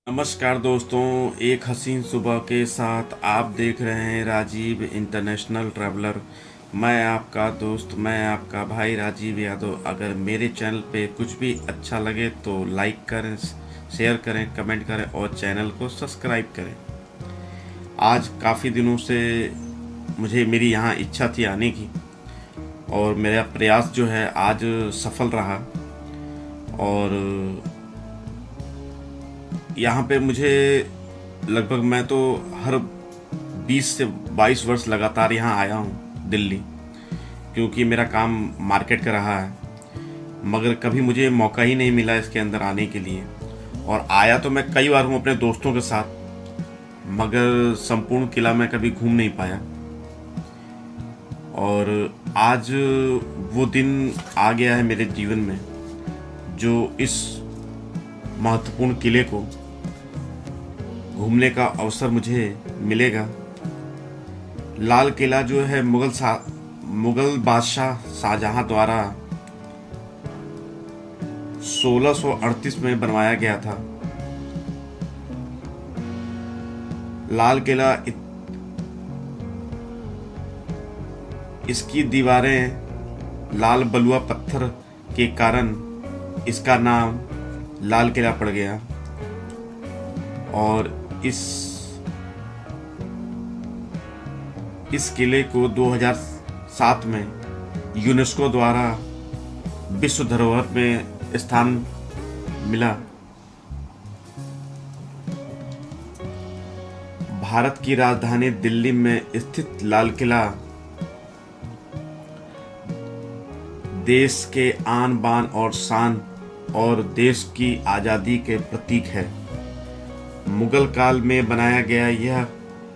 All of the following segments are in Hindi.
नमस्कार दोस्तों, एक हसीन सुबह के साथ आप देख रहे हैं राजीव इंटरनेशनल ट्रैवलर। मैं आपका दोस्त, मैं आपका भाई राजीव यादव। अगर मेरे चैनल पे कुछ भी अच्छा लगे तो लाइक करें, शेयर करें, कमेंट करें और चैनल को सब्सक्राइब करें। आज काफ़ी दिनों से मेरी यहाँ इच्छा थी आने की और मेरा प्रयास जो है आज सफल रहा। और यहाँ पे मुझे लगभग मैं तो हर 20 से 22 वर्ष लगातार यहाँ आया हूँ दिल्ली, क्योंकि मेरा काम मार्केट का रहा है। मगर कभी मुझे मौका ही नहीं मिला इसके अंदर आने के लिए। और आया तो मैं कई बार हूँ अपने दोस्तों के साथ, मगर संपूर्ण किला मैं कभी घूम नहीं पाया। और आज वो दिन आ गया है मेरे जीवन में जो इस महत्वपूर्ण किले को घूमने का अवसर मुझे मिलेगा। लाल किला जो है मुगल बादशाह शाहजहां द्वारा 1638 में बनवाया गया था। लाल किला इसकी दीवारें लाल बलुआ पत्थर के कारण इसका नाम लाल किला पड़ गया। और इस किले को 2007 में यूनेस्को द्वारा विश्व धरोहर में स्थान मिला। भारत की राजधानी दिल्ली में स्थित लाल किला देश के आन बान और शान और देश की आज़ादी के प्रतीक है। मुगल काल में बनाया गया यह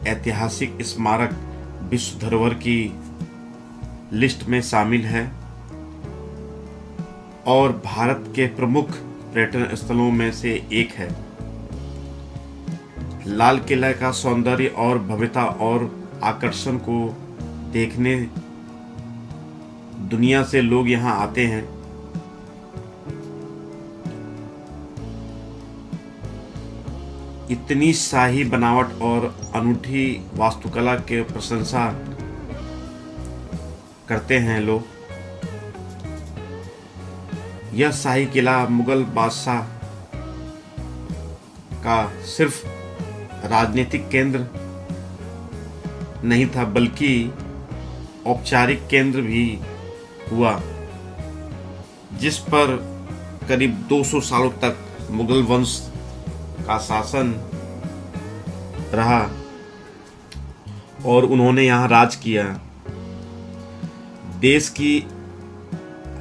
ऐतिहासिक स्मारक विश्व धरोहर की लिस्ट में शामिल है और भारत के प्रमुख पर्यटन स्थलों में से एक है। लाल किला का सौंदर्य और भव्यता और आकर्षण को देखने दुनिया से लोग यहाँ आते हैं। इतनी शाही बनावट और अनूठी वास्तुकला के प्रशंसा करते हैं लोग। यह शाही किला मुगल बादशाह का सिर्फ राजनीतिक केंद्र नहीं था, बल्कि औपचारिक केंद्र भी हुआ, जिस पर करीब 200 सालों तक मुगल वंश का शासन रहा और उन्होंने यहाँ राज किया। देश की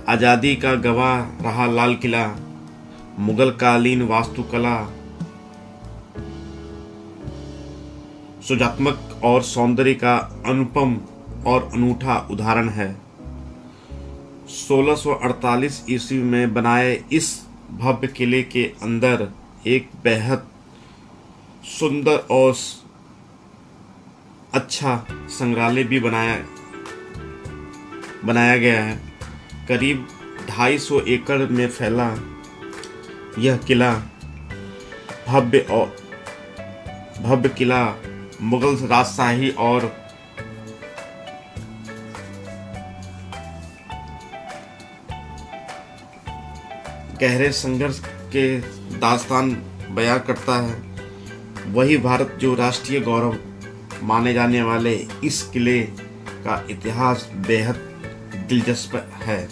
आज़ादी का गवाह रहा लाल किला मुगल कालीन वास्तुकला, सृजनात्मक और सौंदर्य का अनुपम और अनूठा उदाहरण है। 1648 ईस्वी में बनाए इस भव्य किले के अंदर एक बेहद सुंदर और अच्छा संग्रहालय भी बनाया गया है। करीब 250 एकड़ में फैला यह किला भव्य किला मुगल राजशाही और गहरे संघर्ष के दास्तान बयां करता है। वही भारत जो राष्ट्रीय गौरव माने जाने वाले इस किले का इतिहास बेहद दिलचस्प है।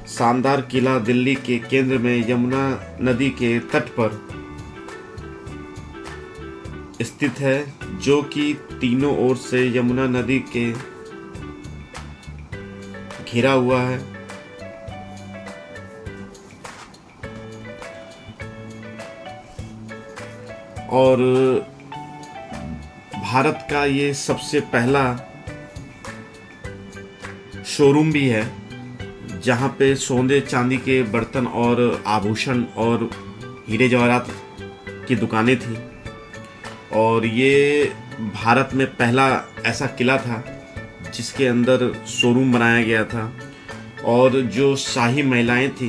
शानदार किला दिल्ली के केंद्र में यमुना नदी के तट पर स्थित है, जो कि तीनों ओर से यमुना नदी के घिरा हुआ है। और भारत का ये सबसे पहला शोरूम भी है, जहाँ पे सोने चांदी के बर्तन और आभूषण और हीरे जवाहरात की दुकानें थी। और ये भारत में पहला ऐसा किला था जिसके अंदर शोरूम बनाया गया था। और जो शाही महिलाएं थी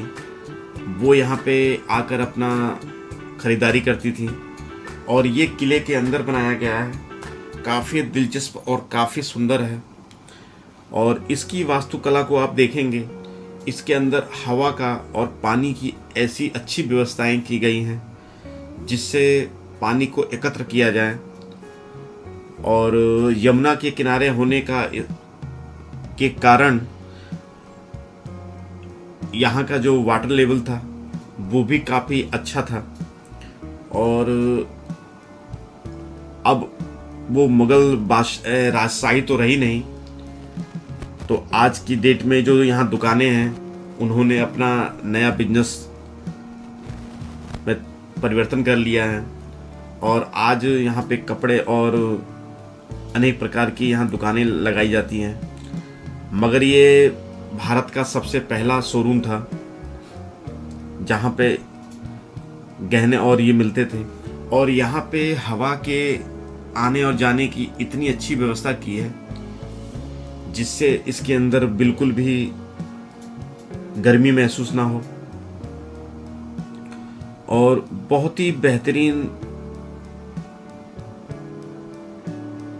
वो यहाँ पे आकर अपना ख़रीदारी करती थी। और ये किले के अंदर बनाया गया है, काफ़ी दिलचस्प और काफ़ी सुंदर है। और इसकी वास्तुकला को आप देखेंगे, इसके अंदर हवा का और पानी की ऐसी अच्छी व्यवस्थाएं की गई हैं जिससे पानी को एकत्र किया जाए। और यमुना के किनारे होने के कारण यहाँ का जो वाटर लेवल था वो भी काफ़ी अच्छा था। और अब वो मुगल राजशाही तो रही नहीं, तो आज की डेट में जो यहाँ दुकानें हैं उन्होंने अपना नया बिजनेस में परिवर्तन कर लिया है। और आज यहाँ पे कपड़े और अनेक प्रकार की यहाँ दुकानें लगाई जाती हैं। मगर ये भारत का सबसे पहला शोरूम था जहाँ पे गहने और ये मिलते थे। और यहाँ पे हवा के आने और जाने की इतनी अच्छी व्यवस्था की है जिससे इसके अंदर बिल्कुल भी गर्मी महसूस ना हो। और बहुत ही बेहतरीन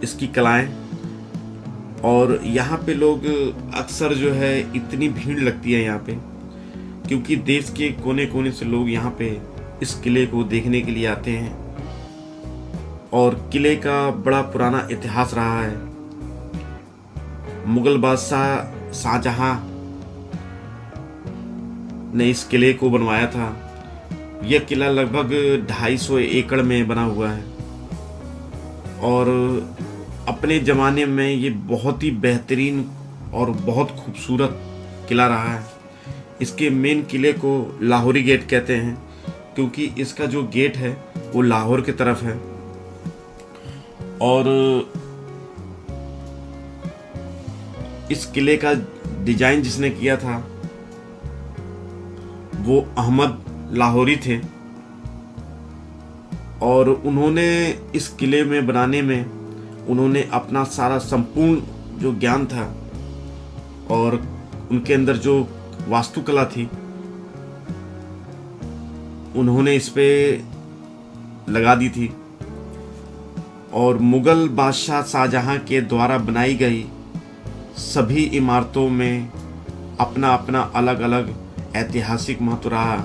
इसकी कलाएं। और यहाँ पे लोग अक्सर जो है इतनी भीड़ लगती है यहाँ पे, क्योंकि देश के कोने कोने से लोग यहाँ पे इस किले को देखने के लिए आते हैं। और किले का बड़ा पुराना इतिहास रहा है। मुगल बादशाह शाहजहां ने इस किले को बनवाया था। यह किला लगभग 250 एकड़ में बना हुआ है और अपने ज़माने में ये बहुत ही बेहतरीन और बहुत खूबसूरत किला रहा है। इसके मेन किले को लाहौरी गेट कहते हैं, क्योंकि इसका जो गेट है वो लाहौर की तरफ है। और इस किले का डिजाइन जिसने किया था वो अहमद लाहौरी थे। और उन्होंने इस किले में बनाने में उन्होंने अपना सारा संपूर्ण जो ज्ञान था और उनके अंदर जो वास्तुकला थी उन्होंने इस पे लगा दी थी। और मुगल बादशाह शाहजहां के द्वारा बनाई गई सभी इमारतों में अपना अपना अलग अलग ऐतिहासिक महत्व रहा,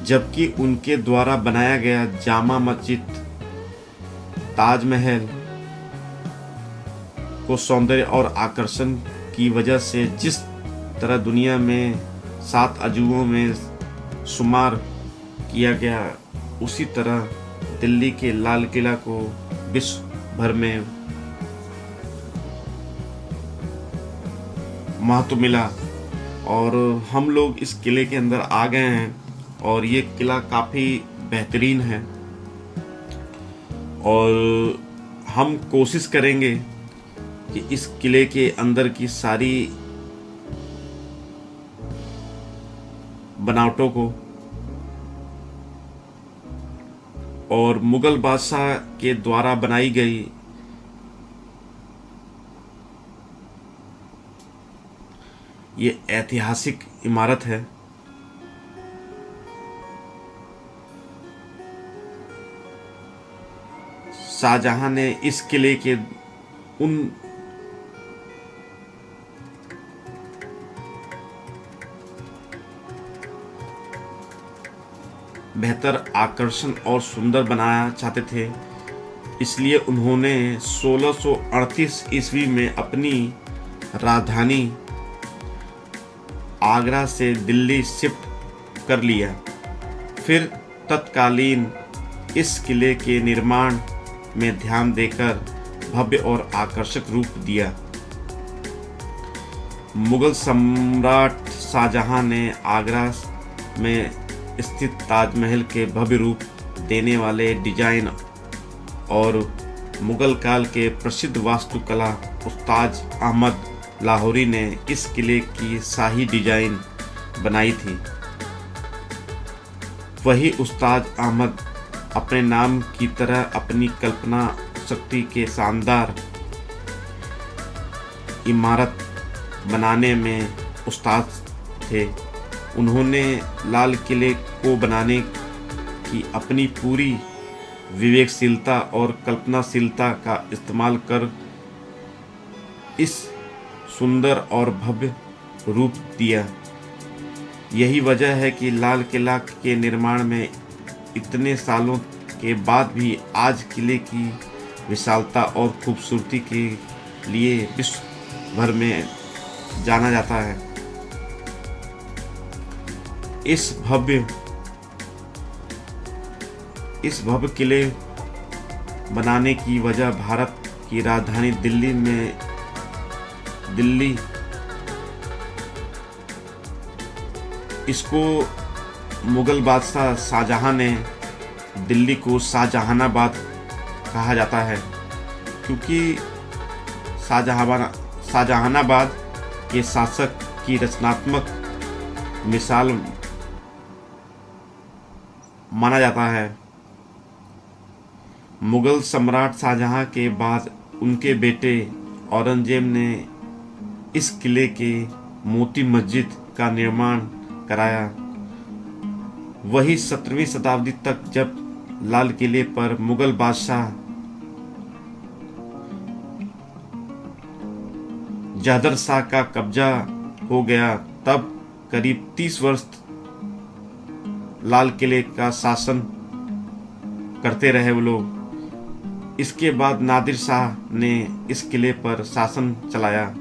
जबकि उनके द्वारा बनाया गया जामा मस्जिद, ताजमहल को सौंदर्य और आकर्षण की वजह से जिस तरह दुनिया में 7 अजूबों में शुमार किया गया, उसी तरह दिल्ली के लाल किला को विश्व भर में महत्व मिला। और हम लोग इस किले के अंदर आ गए हैं और ये किला काफ़ी बेहतरीन है। और हम कोशिश करेंगे कि इस किले के अंदर की सारी बनावटों को और मुगल बादशाह के द्वारा बनाई गई ये ऐतिहासिक इमारत है, शाहजहां ने इस किले के उन बेहतर आकर्षण और सुंदर बनाना चाहते थे, इसलिए उन्होंने 1638 ईस्वी में अपनी राजधानी आगरा से दिल्ली शिफ्ट कर लिया। फिर तत्कालीन इस किले के निर्माण में ध्यान देकर भव्य और आकर्षक रूप दिया। मुगल सम्राट शाहजहां ने आगरा में स्थित ताजमहल के भव्य रूप देने वाले डिजाइन और मुगल काल के प्रसिद्ध वास्तुकला उस्ताद अहमद लाहौरी ने इस किले की शाही डिजाइन बनाई थी। वही उस्ताद अहमद अपने नाम की तरह अपनी कल्पना शक्ति के शानदार इमारत बनाने में उस्ताद थे। उन्होंने लाल किले को बनाने की अपनी पूरी विवेकशीलता और कल्पनाशीलता का इस्तेमाल कर इस सुंदर और भव्य रूप दिया। यही वजह है कि लाल किला के निर्माण में इतने सालों के बाद भी आज किले की विशालता और खूबसूरती के लिए विश्व भर में जाना जाता है। इस भव्य किले बनाने की वजह भारत की राजधानी दिल्ली इसको मुगल बादशाह शाहजहां ने दिल्ली को शाहजहानाबाद कहा जाता है, क्योंकि शाहजहानाबाद के शासक की रचनात्मक मिसाल माना जाता है। मुगल सम्राट शाहजहां के बाद उनके बेटे औरंगजेब ने इस किले के मोती मस्जिद का निर्माण कराया। वही 17वीं शताब्दी तक जब लाल किले पर मुगल बादशाह जहदर शाह का कब्जा हो गया, तब करीब 30 वर्ष लाल किले का शासन करते रहे वो लोग। इसके बाद नादिर शाह ने इस किले पर शासन चलाया।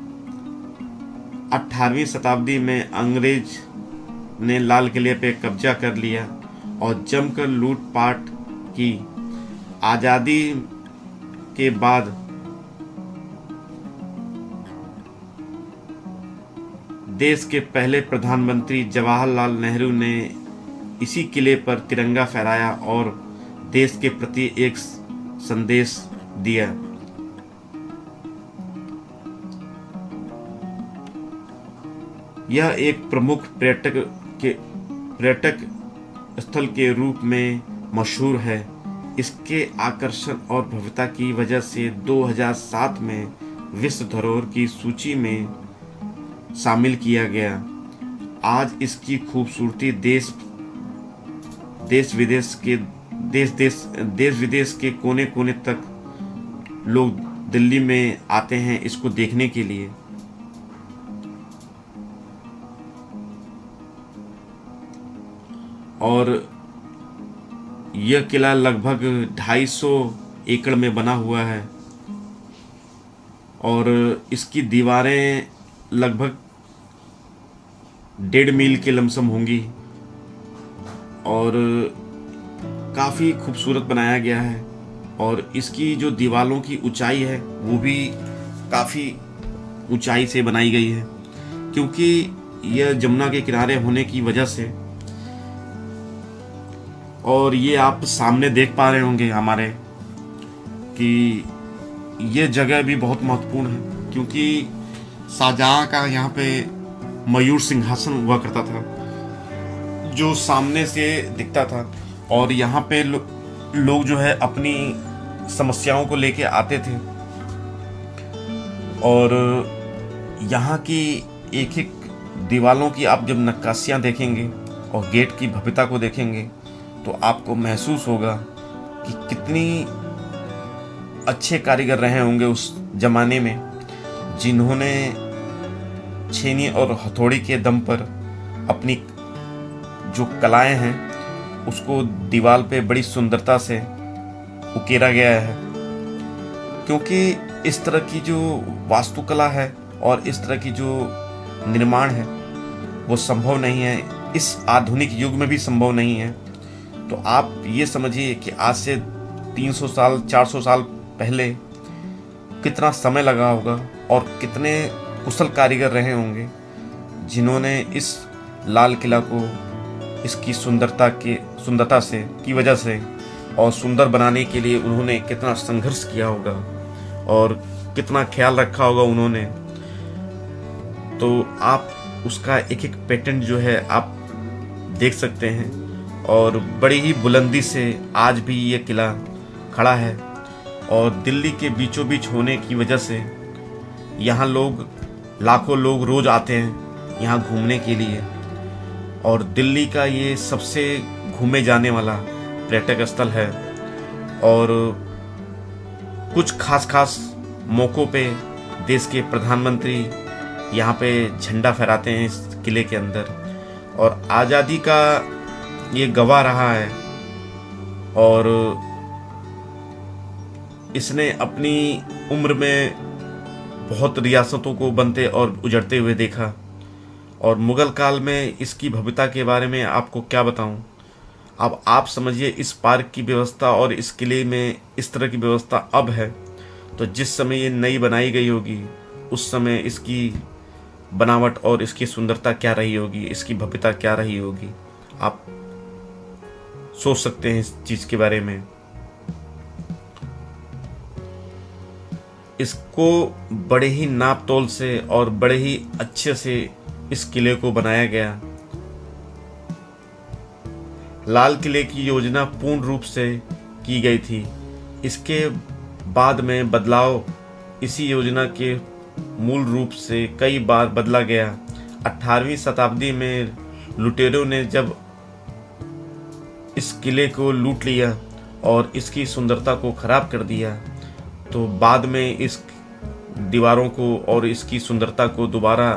18वीं शताब्दी में अंग्रेज ने लाल किले पे कब्जा कर लिया और जमकर लूटपाट की। आज़ादी के बाद देश के पहले प्रधानमंत्री जवाहरलाल नेहरू ने इसी किले पर तिरंगा फहराया और देश के प्रति एक संदेश दिया। यह एक प्रमुख पर्यटक स्थल के रूप में मशहूर है। इसके आकर्षण और भव्यता की वजह से 2007 में विश्व धरोहर की सूची में शामिल किया गया। आज इसकी खूबसूरती देश विदेश के कोने कोने तक लोग दिल्ली में आते हैं इसको देखने के लिए। और यह किला लगभग 250 एकड़ में बना हुआ है और इसकी दीवारें लगभग 1.5 मील के लमसम होंगी और काफ़ी खूबसूरत बनाया गया है। और इसकी जो दीवारों की ऊंचाई है वो भी काफ़ी ऊंचाई से बनाई गई है, क्योंकि यह जमुना के किनारे होने की वजह से। और ये आप सामने देख पा रहे होंगे हमारे कि ये जगह भी बहुत महत्वपूर्ण है, क्योंकि शाहजहां का यहाँ पे मयूर सिंहासन हुआ करता था जो सामने से दिखता था। और यहाँ पे लोग जो है अपनी समस्याओं को लेके आते थे और यहाँ की एक एक दीवारों की आप जब नक्काशियाँ देखेंगे और गेट की भव्यता को देखेंगे तो आपको महसूस होगा कि कितनी अच्छे कारीगर रहे होंगे उस जमाने में, जिन्होंने छेनी और हथौड़ी के दम पर अपनी जो कलाएं हैं उसको दीवार पे बड़ी सुंदरता से उकेरा गया है। क्योंकि इस तरह की जो वास्तुकला है और इस तरह की जो निर्माण है वो संभव नहीं है, इस आधुनिक युग में भी संभव नहीं है। तो आप ये समझिए कि आज से 300 साल 400 साल पहले कितना समय लगा होगा और कितने कुशल कारीगर रहे होंगे जिन्होंने इस लाल किला को इसकी सुंदरता की वजह से और सुंदर बनाने के लिए उन्होंने कितना संघर्ष किया होगा और कितना ख्याल रखा होगा उन्होंने। तो आप उसका एक एक पैटर्न जो है आप देख सकते हैं और बड़ी ही बुलंदी से आज भी ये किला खड़ा है। और दिल्ली के बीचों बीच होने की वजह से यहाँ लाखों लोग रोज आते हैं यहाँ घूमने के लिए। और दिल्ली का ये सबसे घूमे जाने वाला पर्यटक स्थल है। और कुछ खास मौक़ों पे देश के प्रधानमंत्री यहाँ पे झंडा फहराते हैं इस किले के अंदर, और आज़ादी का ये गवाह रहा है। और इसने अपनी उम्र में बहुत रियासतों को बनते और उजड़ते हुए देखा। और मुग़ल काल में इसकी भव्यता के बारे में आपको क्या बताऊं। अब आप समझिए, इस पार्क की व्यवस्था और इस किले में इस तरह की व्यवस्था अब है, तो जिस समय ये नई बनाई गई होगी उस समय इसकी बनावट और इसकी सुंदरता क्या रही होगी, इसकी भव्यता क्या रही होगी। आप सोच सकते हैं इस चीज़ के बारे में। इसको बड़े ही नाप तोल से और बड़े ही अच्छे से इस किले को बनाया गया। लाल किले की योजना पूर्ण रूप से की गई थी। इसके बाद में बदलाव इसी योजना के मूल रूप से कई बार बदला गया। 18वीं शताब्दी में लुटेरों ने जब इस किले को लूट लिया और इसकी सुंदरता को खराब कर दिया, तो बाद में इस दीवारों को और इसकी सुंदरता को दोबारा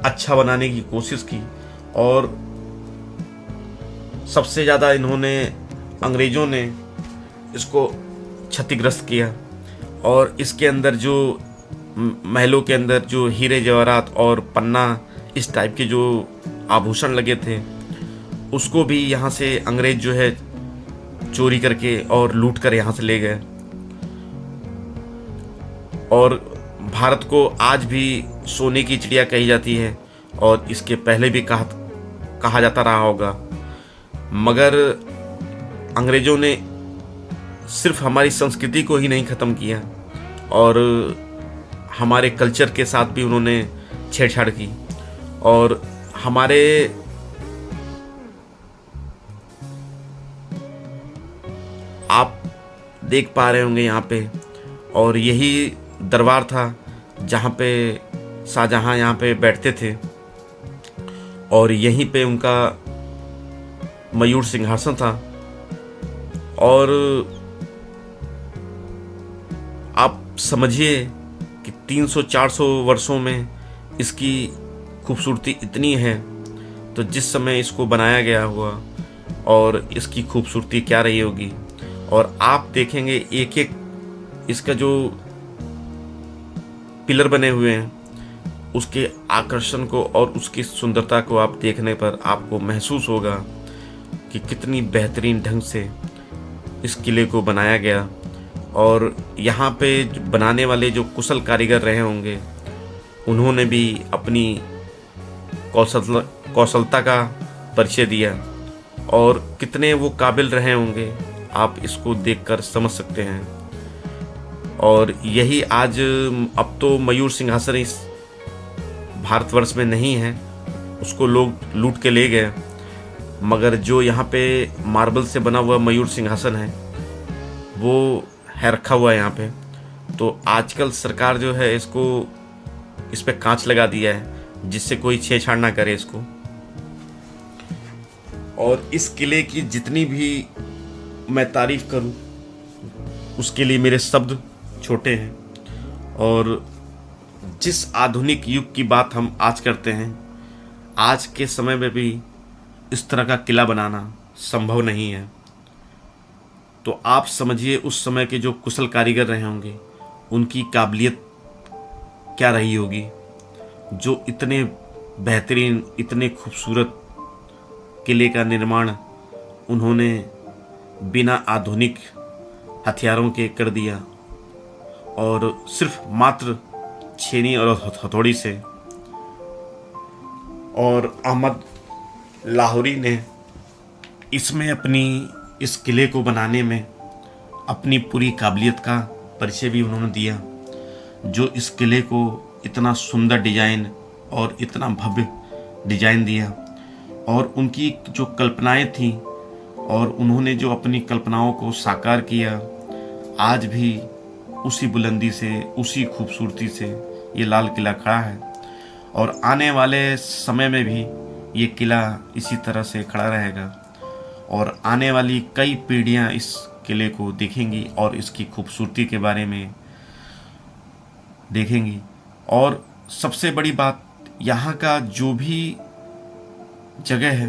अच्छा बनाने की कोशिश की। और सबसे ज़्यादा इन्होंने, अंग्रेज़ों ने इसको क्षतिग्रस्त किया। और इसके अंदर जो महलों के अंदर जो हीरे जवाहरात और पन्ना इस टाइप के जो आभूषण लगे थे, उसको भी यहाँ से अंग्रेज़ जो है चोरी करके और लूट कर यहाँ से ले गए। और भारत को आज भी सोने की चिड़िया कही जाती है, और इसके पहले भी कहा जाता रहा होगा। मगर अंग्रेज़ों ने सिर्फ हमारी संस्कृति को ही नहीं ख़त्म किया, और हमारे कल्चर के साथ भी उन्होंने छेड़छाड़ की। और हमारे आप देख पा रहे होंगे यहाँ पे, और यही दरबार था जहाँ पे शाहजहाँ यहाँ पे बैठते थे, और यहीं पे उनका मयूर सिंहासन था। और आप समझिए कि 300-400 वर्षों में इसकी खूबसूरती इतनी है, तो जिस समय इसको बनाया गया हुआ और इसकी खूबसूरती क्या रही होगी। और आप देखेंगे एक एक इसका जो पिलर बने हुए हैं, उसके आकर्षण को और उसकी सुंदरता को आप देखने पर आपको महसूस होगा कि कितनी बेहतरीन ढंग से इस किले को बनाया गया। और यहाँ पे बनाने वाले जो कुशल कारीगर रहे होंगे, उन्होंने भी अपनी कौशलता का परिचय दिया, और कितने वो काबिल रहे होंगे आप इसको देखकर समझ सकते हैं। और यही आज, अब तो मयूर सिंहासन इस भारतवर्ष में नहीं है, उसको लोग लूट के ले गए। मगर जो यहाँ पे मार्बल से बना हुआ मयूर सिंहासन है, वो है रखा हुआ है यहाँ पे। तो आजकल सरकार जो है इसको, इस पे कांच लगा दिया है जिससे कोई छेड़छाड़ ना करे इसको। और इस किले की जितनी भी मैं तारीफ करूं, उसके लिए मेरे शब्द छोटे हैं। और जिस आधुनिक युग की बात हम आज करते हैं, आज के समय में भी इस तरह का किला बनाना संभव नहीं है। तो आप समझिए उस समय के जो कुशल कारीगर रहे होंगे, उनकी काबिलियत क्या रही होगी, जो इतने बेहतरीन, इतने खूबसूरत किले का निर्माण उन्होंने बिना आधुनिक हथियारों के कर दिया, और सिर्फ मात्र छेनी और हथौड़ी से। और अहमद लाहौरी ने इसमें इस किले को बनाने में अपनी पूरी काबिलियत का परिचय भी उन्होंने दिया, जो इस किले को इतना सुंदर डिजाइन और इतना भव्य डिजाइन दिया। और उनकी जो कल्पनाएं थीं, और उन्होंने जो अपनी कल्पनाओं को साकार किया, आज भी उसी बुलंदी से, उसी खूबसूरती से ये लाल किला खड़ा है। और आने वाले समय में भी ये किला इसी तरह से खड़ा रहेगा और आने वाली कई पीढ़ियां इस किले को देखेंगी और इसकी खूबसूरती के बारे में देखेंगी। और सबसे बड़ी बात, यहाँ का जो भी जगह है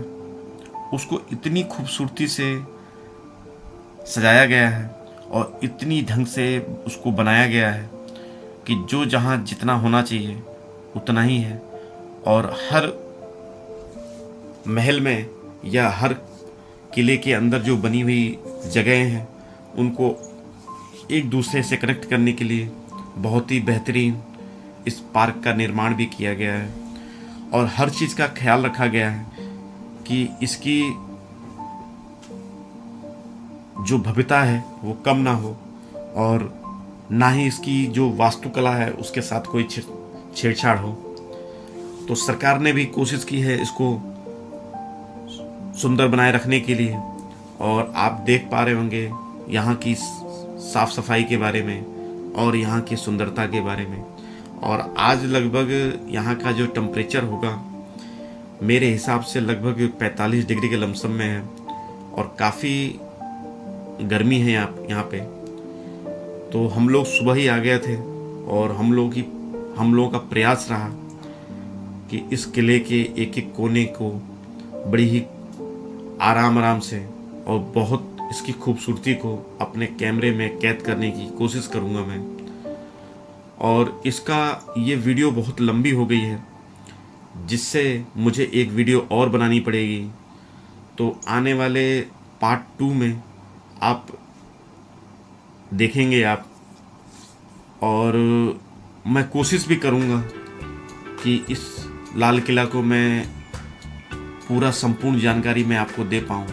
उसको इतनी खूबसूरती से सजाया गया है और इतनी ढंग से उसको बनाया गया है कि जो जहाँ जितना होना चाहिए उतना ही है। और हर महल में या हर किले के अंदर जो बनी हुई जगहें हैं उनको एक दूसरे से कनेक्ट करने के लिए बहुत ही बेहतरीन इस पार्क का निर्माण भी किया गया है और हर चीज़ का ख्याल रखा गया है कि इसकी जो भव्यता है वो कम ना हो और ना ही इसकी जो वास्तुकला है उसके साथ कोई छेड़छाड़ हो। तो सरकार ने भी कोशिश की है इसको सुंदर बनाए रखने के लिए और आप देख पा रहे होंगे यहाँ की साफ सफाई के बारे में और यहाँ की सुंदरता के बारे में। और आज लगभग यहाँ का जो टेम्परेचर होगा मेरे हिसाब से लगभग 45 डिग्री के लमसम में है और काफ़ी गर्मी है यहाँ पे। तो हम लोग सुबह ही आ गए थे और हम लोगों का प्रयास रहा कि इस किले के एक एक कोने को बड़ी ही आराम से और बहुत इसकी खूबसूरती को अपने कैमरे में कैद करने की कोशिश करूँगा मैं। और इसका ये वीडियो बहुत लंबी हो गई है जिससे मुझे एक वीडियो और बनानी पड़ेगी। तो आने वाले पार्ट 2 में आप देखेंगे आप, और मैं कोशिश भी करूँगा कि इस लाल किला को मैं पूरा संपूर्ण जानकारी मैं आपको दे पाऊँ।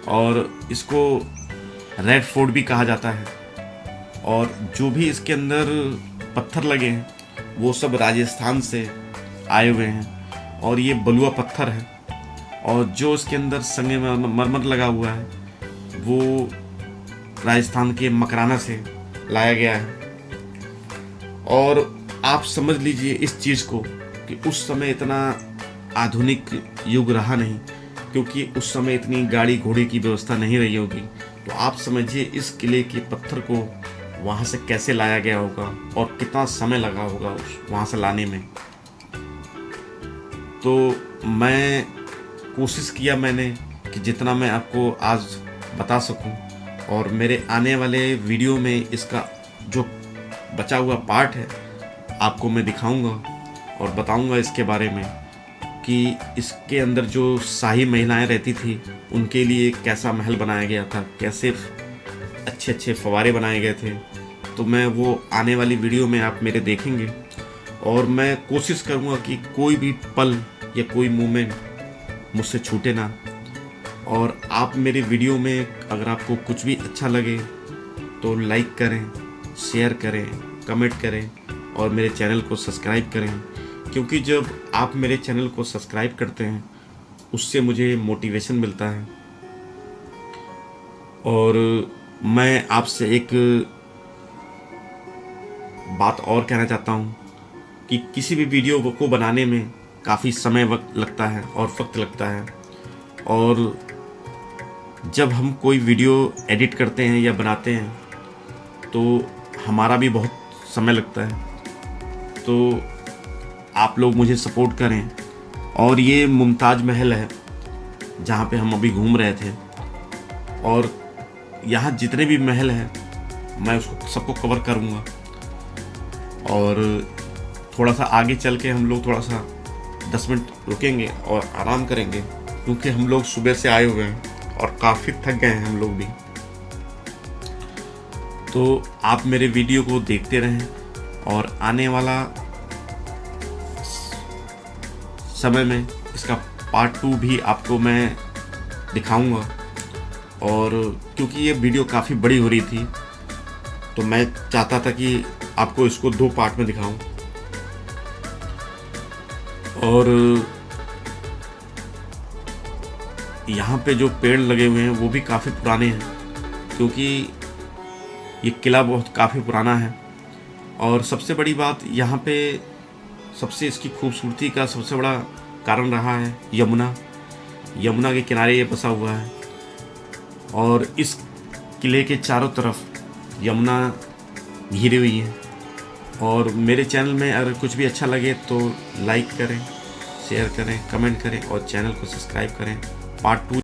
और इसको रेड फोर्ट भी कहा जाता है और जो भी इसके अंदर पत्थर लगे हैं वो सब राजस्थान से आए हुए हैं और ये बलुआ पत्थर है। और जो इसके अंदर संगमरमर लगा हुआ है वो राजस्थान के मकराना से लाया गया है। और आप समझ लीजिए इस चीज़ को कि उस समय इतना आधुनिक युग रहा नहीं, क्योंकि उस समय इतनी गाड़ी घोड़े की व्यवस्था नहीं रही होगी। तो आप समझिए इस किले के पत्थर को वहाँ से कैसे लाया गया होगा और कितना समय लगा होगा वहाँ से लाने में। तो मैं कोशिश किया मैंने कि जितना मैं आपको आज बता सकूं, और मेरे आने वाले वीडियो में इसका जो बचा हुआ पार्ट है आपको मैं दिखाऊंगा और बताऊंगा इसके बारे में कि इसके अंदर जो शाही महिलाएं रहती थी उनके लिए कैसा महल बनाया गया था, कैसे अच्छे अच्छे फव्वारे बनाए गए थे। तो मैं वो आने वाली वीडियो में आप मेरे देखेंगे और मैं कोशिश करूँगा कि कोई भी पल या कोई मोमेंट मुझसे छूटे ना। और आप मेरे वीडियो में अगर आपको कुछ भी अच्छा लगे तो लाइक करें, शेयर करें, कमेंट करें और मेरे चैनल को सब्सक्राइब करें, क्योंकि जब आप मेरे चैनल को सब्सक्राइब करते हैं उससे मुझे मोटिवेशन मिलता है। और मैं आपसे एक बात और कहना चाहता हूँ कि किसी भी वीडियो को बनाने में काफ़ी समय लगता है और वक्त लगता है, और जब हम कोई वीडियो एडिट करते हैं या बनाते हैं तो हमारा भी बहुत समय लगता है। तो आप लोग मुझे सपोर्ट करें। और ये मुमताज़ महल है जहाँ पे हम अभी घूम रहे थे, और यहाँ जितने भी महल हैं मैं उसको सबको कवर करूँगा। और थोड़ा सा आगे चल के हम लोग थोड़ा सा 10 मिनट रुकेंगे और आराम करेंगे, क्योंकि हम लोग सुबह से आए हुए हैं और काफ़ी थक गए हैं हम लोग भी। तो आप मेरे वीडियो को देखते रहें और आने वाला समय में इसका पार्ट 2 भी आपको मैं दिखाऊंगा। और क्योंकि ये वीडियो काफ़ी बड़ी हो रही थी तो मैं चाहता था कि आपको इसको 2 पार्ट में दिखाऊं। और यहाँ पे जो पेड़ लगे हुए हैं वो भी काफ़ी पुराने हैं, क्योंकि ये किला बहुत काफ़ी पुराना है। और सबसे बड़ी बात, यहाँ पे सबसे इसकी खूबसूरती का सबसे बड़ा कारण रहा है यमुना के किनारे ये बसा हुआ है और इस किले के चारों तरफ यमुना घिरी हुई है। और मेरे चैनल में अगर कुछ भी अच्छा लगे तो लाइक करें, शेयर करें, कमेंट करें और चैनल को सब्सक्राइब करें। पार्ट 2